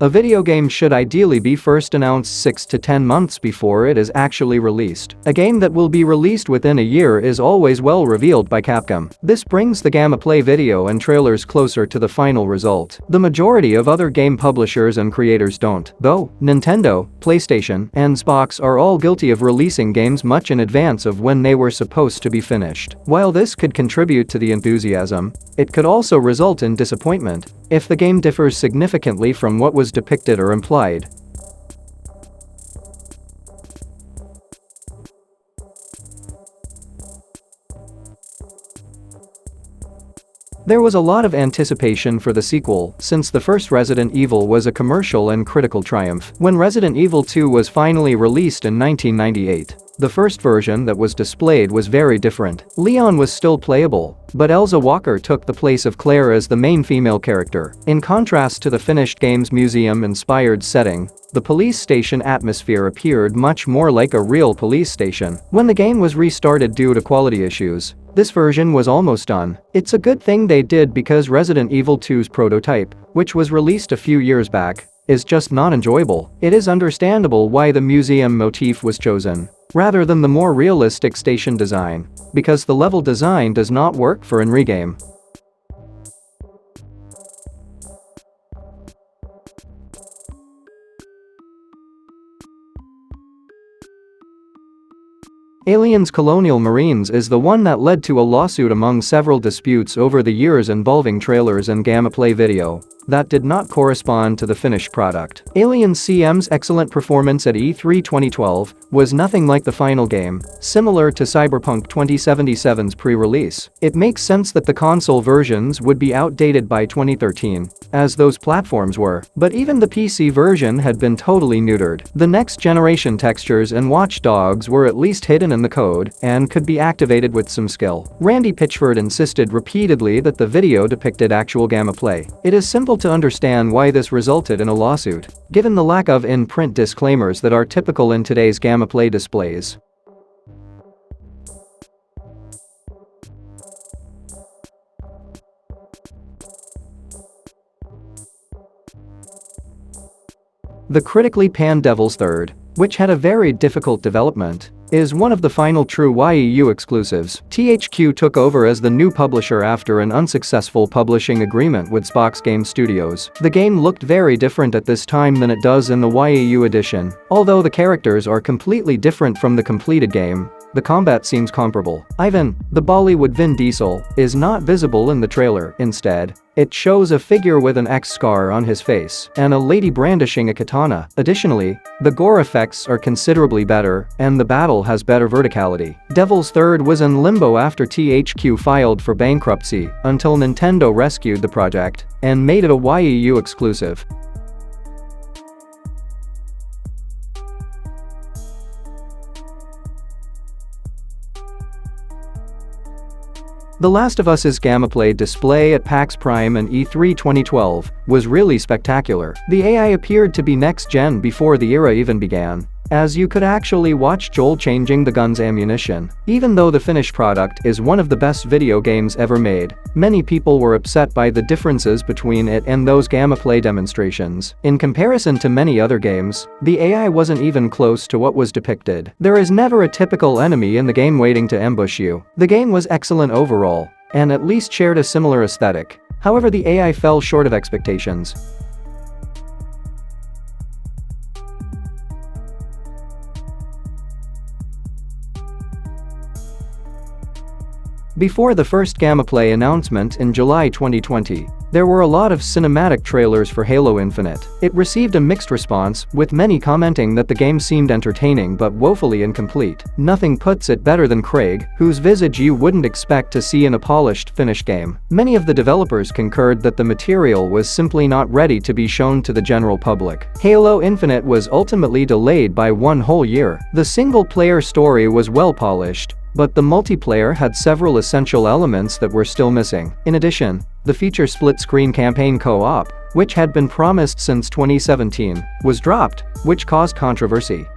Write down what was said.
A video game should ideally be first announced 6 to 10 months before it is actually released. A game that will be released within a year is always well revealed by Capcom. This brings the gameplay video and trailers closer to the final result. The majority of other game publishers and creators don't, though. Nintendo, PlayStation, and Xbox are all guilty of releasing games much in advance of when they were supposed to be finished. While this could contribute to the enthusiasm, it could also result in disappointment if the game differs significantly from what was depicted or implied. There was a lot of anticipation for the sequel, since the first Resident Evil was a commercial and critical triumph. When Resident Evil 2 was finally released in 1998, the first version that was displayed was very different. Leon was still playable, but Elza Walker took the place of Claire as the main female character. In contrast to the finished game's museum-inspired setting, the police station atmosphere appeared much more like a real police station. When the game was restarted due to quality issues, this version was almost done. It's a good thing they did, because Resident Evil 2's prototype, which was released a few years back, is just not enjoyable. It is understandable why the museum motif was chosen, rather than the more realistic station design, because the level design does not work for an regame. Aliens Colonial Marines is the one that led to a lawsuit among several disputes over the years involving trailers and gameplay video that did not correspond to the finished product. Aliens CM's excellent performance at E3 2012 was nothing like the final game, similar to Cyberpunk 2077's pre-release. It makes sense that the console versions would be outdated by 2013, as those platforms were, but even the PC version had been totally neutered. The next generation textures and Watch Dogs were at least hidden in the code and could be activated with some skill. Randy Pitchford insisted repeatedly that the video depicted actual gameplay. It is simple to understand why this resulted in a lawsuit, given the lack of in-print disclaimers that are typical in today's gameplay displays. The critically panned Devil's Third, which had a very difficult development, is one of the final true YEU exclusives. THQ took over as the new publisher after an unsuccessful publishing agreement with Xbox Game Studios. The game looked very different at this time than it does in the YEU edition. Although the characters are completely different from the completed game, the combat seems comparable. Ivan, the Bollywood Vin Diesel, is not visible in the trailer. Instead, it shows a figure with an X scar on his face and a lady brandishing a katana. Additionally, the gore effects are considerably better, and the battle has better verticality. Devil's Third was in limbo after THQ filed for bankruptcy until Nintendo rescued the project and made it a YEU exclusive. The Last of Us's gameplay display at PAX Prime and E3 2012 was really spectacular. The AI appeared to be next-gen before the era even began, as you could actually watch Joel changing the gun's ammunition. Even though the finished product is one of the best video games ever made, many people were upset by the differences between it and those gameplay demonstrations. In comparison to many other games, the AI wasn't even close to what was depicted. There is never a typical enemy in the game waiting to ambush you. The game was excellent overall, and at least shared a similar aesthetic. However, the AI fell short of expectations. Before the first gameplay announcement in July 2020, there were a lot of cinematic trailers for Halo Infinite. It received a mixed response, with many commenting that the game seemed entertaining but woefully incomplete. Nothing puts it better than Craig, whose visage you wouldn't expect to see in a polished, finished game. Many of the developers concurred that the material was simply not ready to be shown to the general public. Halo Infinite was ultimately delayed by 1 whole year. The single-player story was well polished, but the multiplayer had several essential elements that were still missing. In addition, the feature split-screen campaign co-op, which had been promised since 2017, was dropped, which caused controversy.